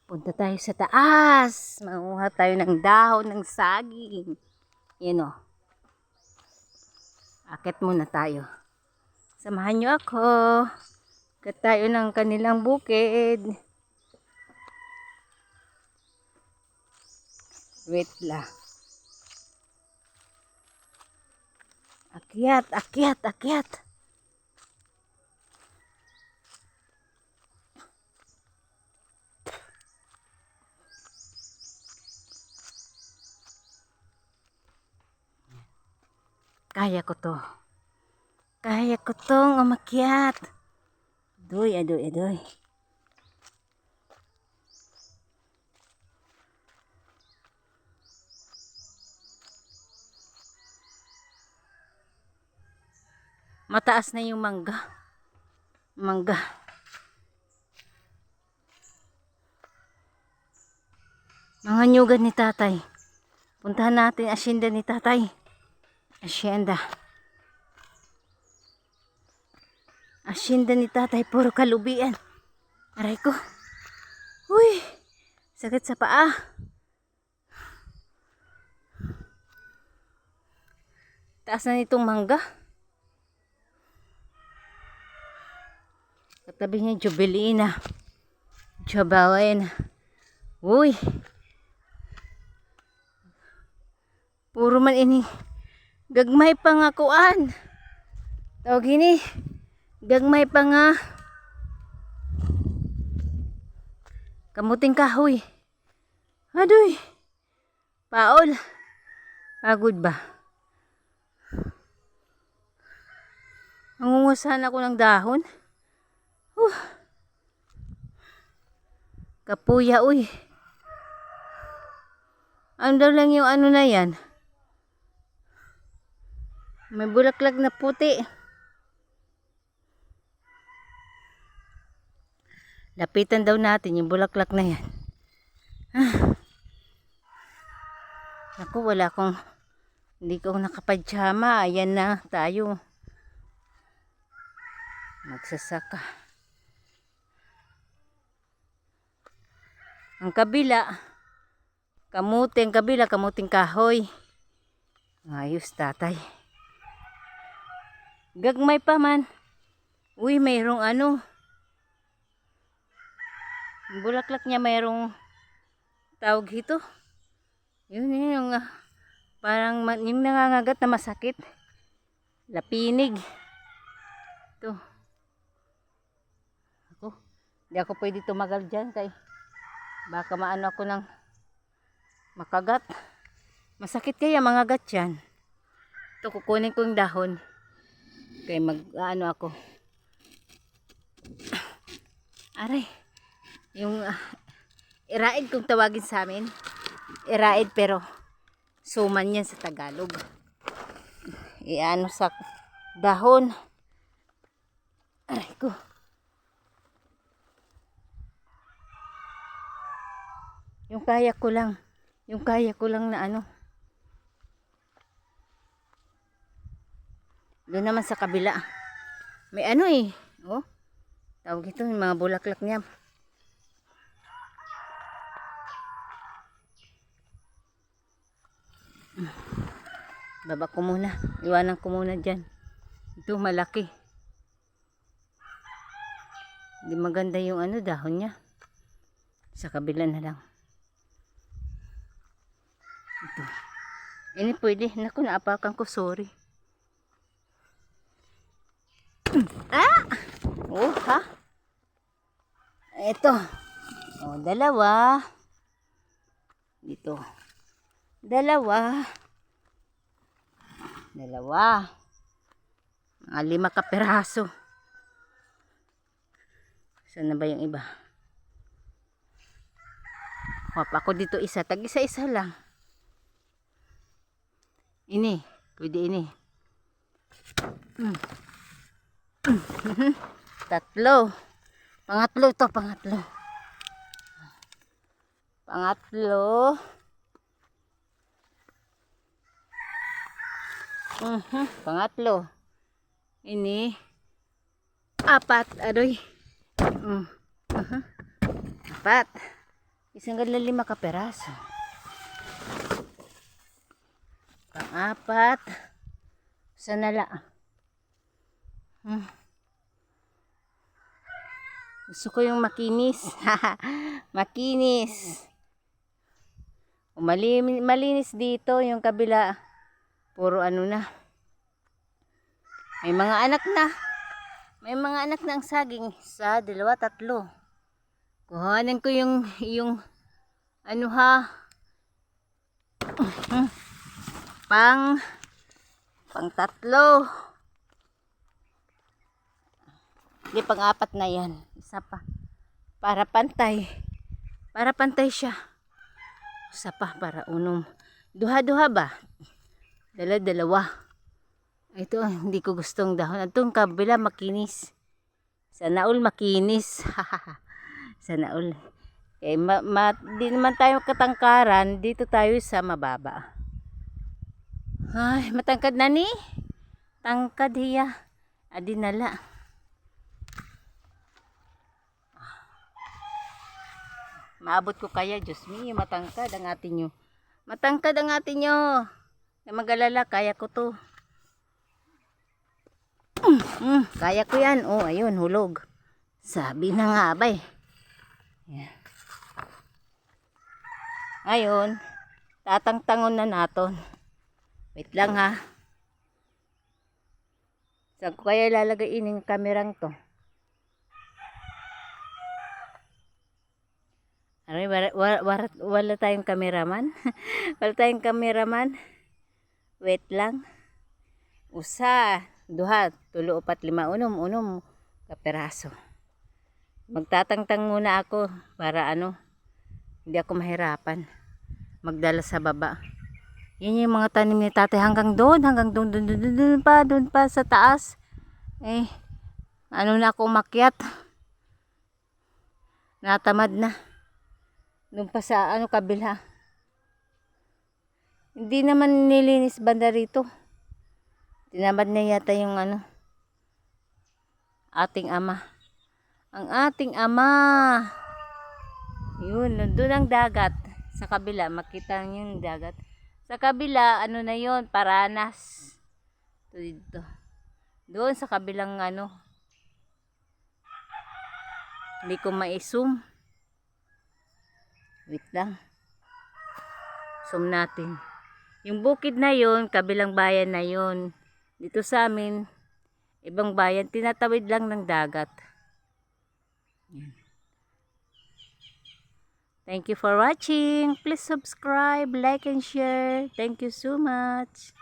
Punta tayo sa taas. Manguha tayo ng dahon ng saging. Yan o. Akit muna tayo. Samahan nyo ako. Akit tayo ng kanilang bukid. Wait lang. Akyat, akyat, akyat. Kaya ko to. Kaya ko tong umakyat. Adoy, adoy, adoy. Mataas na yung mangga. Mangga. Mga nyugan ni tatay. Puntahan natin asyenda ni tatay. Asyenda. Asyenda ni tatay. Puro kalubian. Aray ko. Uy. Sakit sa paa. Taas na nitong mangga. Katabi niya Jubilina. Jabawin. Uy. Puro man ini. Gagmay pa nga kuan. Tawag ini. Gagmay pa nga. Kamuting kahoy. Adoy. Paol. Pagod ba? Nangungusahan ako ng dahon. Kapuya uy. Ano daw lang yung ano na yan? May bulaklak na puti. Lapitan daw natin yung bulaklak na yan. Naku, wala akong, hindi ko nakapadyama. Ayan na tayo. Magsasaka. Ang kabila, kamuting kabila, kamuting kahoy. Ayos tatay. Gagmay pa man. Uy, mayroong ano. Bulaklak niya mayroong tawag ito. Yun yung parang yung nangangagat na masakit. Lapinig. Ito. Ako. Hindi ako pwede tumagal dyan kay baka maano ako ng makagat. Masakit kaya mangagat yan. Ito kukunin ko yung dahon. Kaya mag-ano ako. Aray. Yung iraid kung tawagin sa amin. Iraid pero suman yan sa Tagalog. Iano sa dahon. Aray ko. Yung kaya ko lang. Yung kaya ko lang na ano. Doon naman sa kabila. May ano eh. Oh. Tawag ito yung mga bulaklak niya. Baba ko muna. Iwanan ko muna dyan. Ito malaki. Hindi maganda yung ano dahon niya. Sa kabila na lang. Ito. Ini pwede. Naku, naapakan ko. Sorry. Ah! Oh, ha? Ito. Oh, dalawa. Dito. Dalawa. Dalawa. Mga 5 kapiraso. Saan na ba yung iba? Wap ako dito isa. Tag isa-isa lang. Ini. Pwede ini. Tatlo. Pangatlo ito. Pangatlo. Pangatlo. Pangatlo. Ini. 4. Adoy. 4. Isang gadla 5 ka peraso. Pang-apat. Sanala. Gusto ko yung makinis. Makinis. Malinis dito yung kabila. Puro ano na. May mga anak na. May mga anak na ang saging. 1, 2, 3. Kuhanin ko yung ano ha. Pang 3. Hindi, pang-4 na yan. Isa pa. Para pantay. Para pantay siya. Isa pa para unom. Duha-duha ba? Dalawa. Ito, hindi ko gustong dahon. Itong kabila makinis. Sana all makinis. Sana all. Eh, di naman tayo katangkaran. Dito tayo sa mababa. Ay, matangkad na ni. Tangkad hiya. Adi nala. Maabot ko kaya, Diyos me, matangkad ang atin nyo. Matangkad ang atin nyo. Mag-alala, kaya ko to. Kaya ko yan. Oh, ayun, hulog. Sabi na nga, abay. Yeah. Ngayon, tatangtangon na naton. Wait lang ha. Saan ko kaya ilalagay yung kamerang to? Aray, wala tayong kameraman. Wala tayong kameraman. Wait lang. 1, 2, 3, 4, 5, unom kaperaso. Magtatangtang muna ako para ano, hindi ako mahirapan magdala sa baba. Yan yung mga tanim ni tatay hanggang doon pa sa taas. Eh, ano na ako umakyat. Natamad na. Doon pa sa ano kabila. Hindi naman nilinis banda rito. Tinamad na yata yung ano, ating ama. Ang ating ama. Yun, doon ang dagat. Sa kabila, makita nyo yung dagat. Sa kabila, ano na yun, Paranas. Dito. Doon sa kabilang ano. Hindi ko ma-zoom. Wait lang. Zoom natin. Yung bukid na yun, kabilang bayan na yun. Dito sa amin, ibang bayan, tinatawid lang ng dagat. Thank you for watching. Please subscribe, like, and share. Thank you so much.